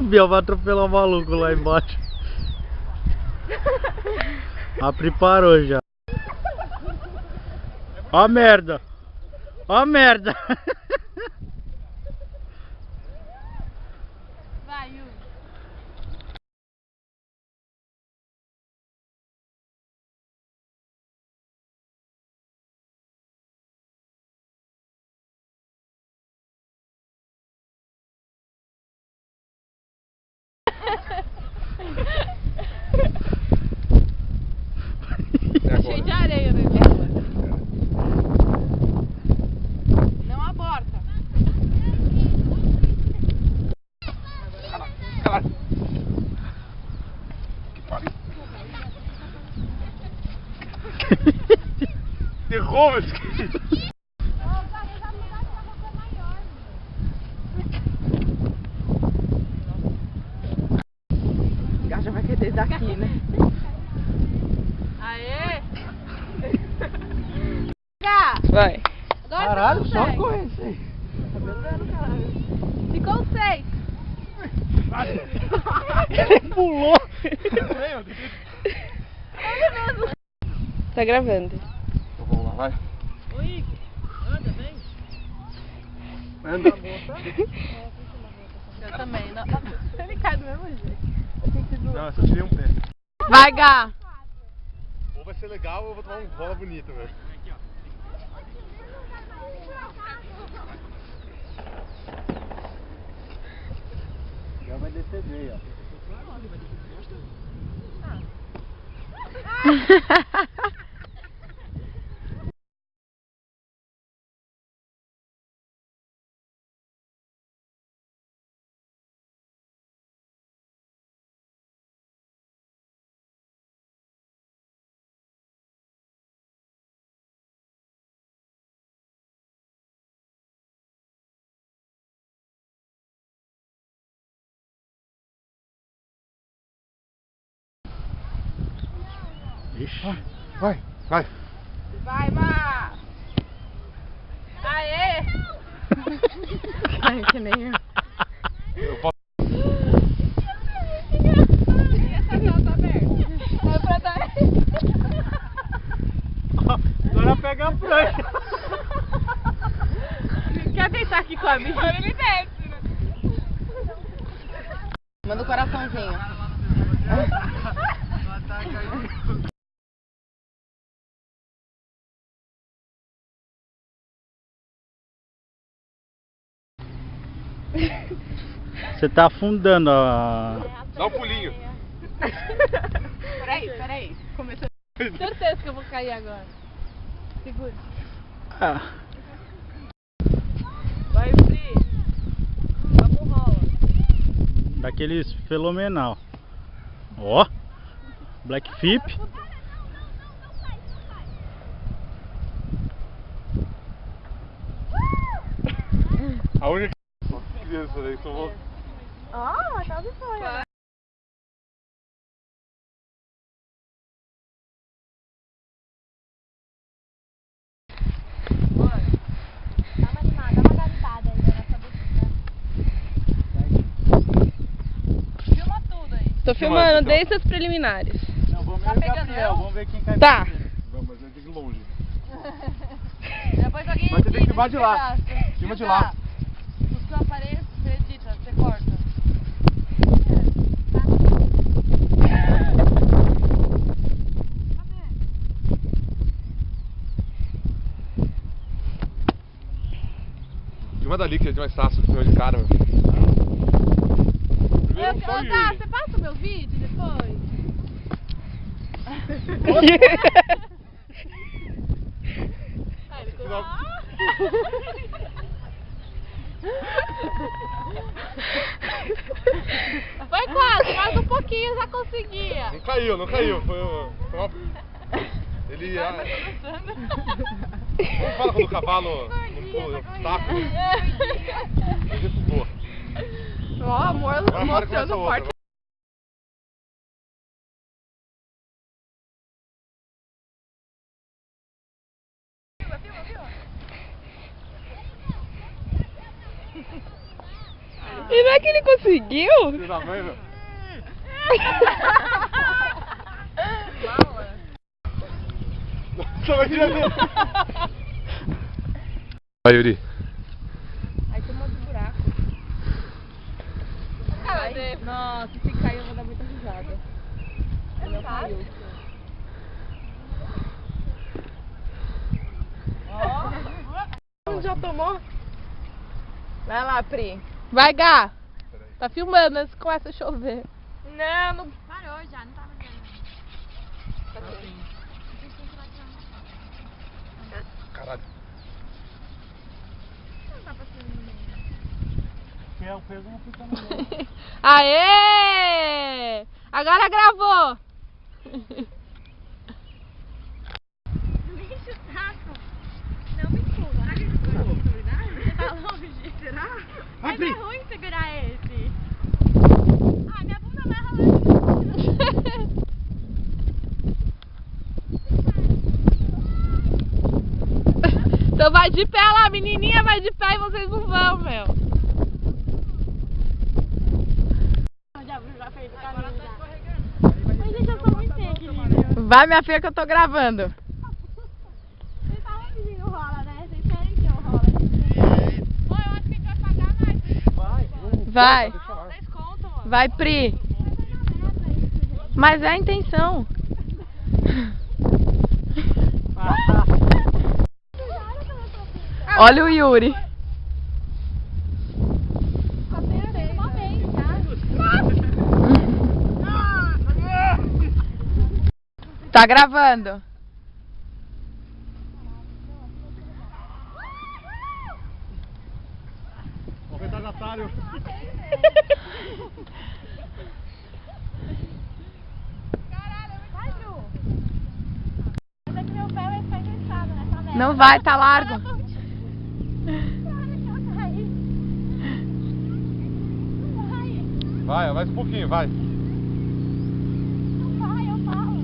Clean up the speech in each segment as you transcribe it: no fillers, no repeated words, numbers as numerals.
Biel vai atropelar o maluco lá embaixo. A Pri parou já. Ó a merda. Ó a merda. Vai, Yuri. Cheio de areia, né? Não aborta. Caralho. Que pariu. Derruba esse aqui. O gajo vai querer daqui, né? Aê! Vai. Agora Caralho, você só consegue. correndo isso aí. Se consegue. Ele pulou. Tá gravando. Então vamos lá, vai. Oi, anda, vem. Anda. Eu também. Não. Ele cai do mesmo jeito. Não, eu só tirei um pé. Vai, Gá. Ou vai ser legal ou eu vou tomar um bola bonito, velho. Já vai descer bem, ó. Ixi. Vai, vai. Vai, Má. Aê. Ai, que nem eu. Eu posso... Essa janela tá aberta. É pra dar. Agora pega a prancha. Quer deitar aqui com a minha? Agora ele desce, né? Manda o coraçãozinho. Você tá afundando a... Dá um pulinho. Peraí. Começou. Certeza que eu vou cair agora. Segura. Ah. Vai, Pri. Vamos rola. Daqueles fenomenal. Ó. Black Flip. A única criança aí, só vou... Ah, mas tá de fora. Dá uma animada, dá uma garitada aí nessa bicicleta. Filma tudo aí. Tô filmando então. desde as preliminares. Não, vamos Tá ver o pegando Gabriel, eu? vamos ver quem cai Tá. primeiro. Vamos, mas eu tenho que ir longe. Depois alguém Mas você tem que edita filmar de esse lá. pedaço. Filma de lá. Os que eu apareço, você edita, você corta. Filma dali que é mais fácil, filma de cara, meu. Primeiro só o Gá, Yuri. você passa o meu vídeo depois? Aí ele ficou... Foi quase, mais um pouquinho já conseguia. Não caiu, não caiu. Foi uma... Ele... Como fala quando o cavalo no obstáculo? Ele pulou. Ó, amor, Agora para com mostrando essa outra. forte. E não é que ele conseguiu? Filho da mãe, meu. Nossa, vai tirar dele. Vai, Yuri. Aí tem um monte de buraco. Ai, nossa, se cair eu vou dar muita risada. Ele não caiu. Já tomou? Vai lá, Pri. Vai, Gá. Tá filmando antes que começa a chover. Não, não. Parou já, não tava vendo. Caralho. Não tá passando no meio. Que é o peso não fica no meio. Aê! Agora gravou. Não enche o saco. Não me empurra. Será que ele foi responsabilidade? Você tá longe? Será? Mas é ruim segurar esse. Ah, minha bunda vai ralando. Então vai de pé lá, menininha vai de pé e vocês não vão, meu. Já fez o caminho já. Mas gente, eu sou muito sem equilíbrio. Vai, minha filha, que eu tô gravando. Vocês estavam pedindo rola, né? Vocês querem que eu role? Pô, eu acho que a gente vai pagar mais. Vai. Vocês contam, ó. Vai, Pri. Mas é a intenção. Olha o Yuri. Só tenho feito uma vez, tá? Tá gravando. O retardatário. Vai, Ju. Mas é que meu pé vai ficar encostado nessa merda. Não vai, tá largo. Vai, mais um pouquinho, vai. Não vai, eu falo.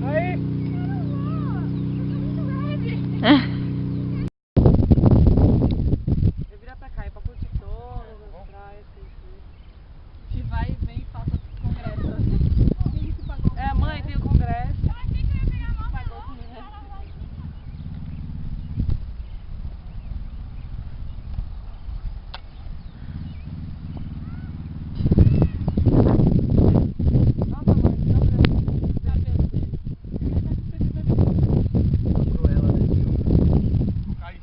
Aí. Eu não vou. Eu tô muito leve. Eu virar pra cá, é pra curtir todas as praias. Que vai e vem e faça congresso. É, mãe, tem o congresso. Eu achei que eu ia pegar mal. Pagou comigo. Cai.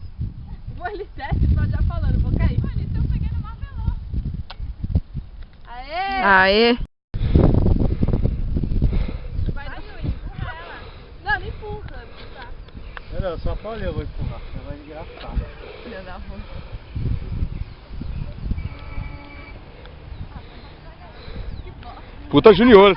Vou ele desce, só já falando, vou cair. Olha, eles estão pegando mal veloz. Aê! Aê. Vai, Ju, empurra ela. Não, não empurra. Tá. Não, só pra olhar eu vou empurrar. Ela vai engraçar. Filha da rua. Puta junior, assim, né?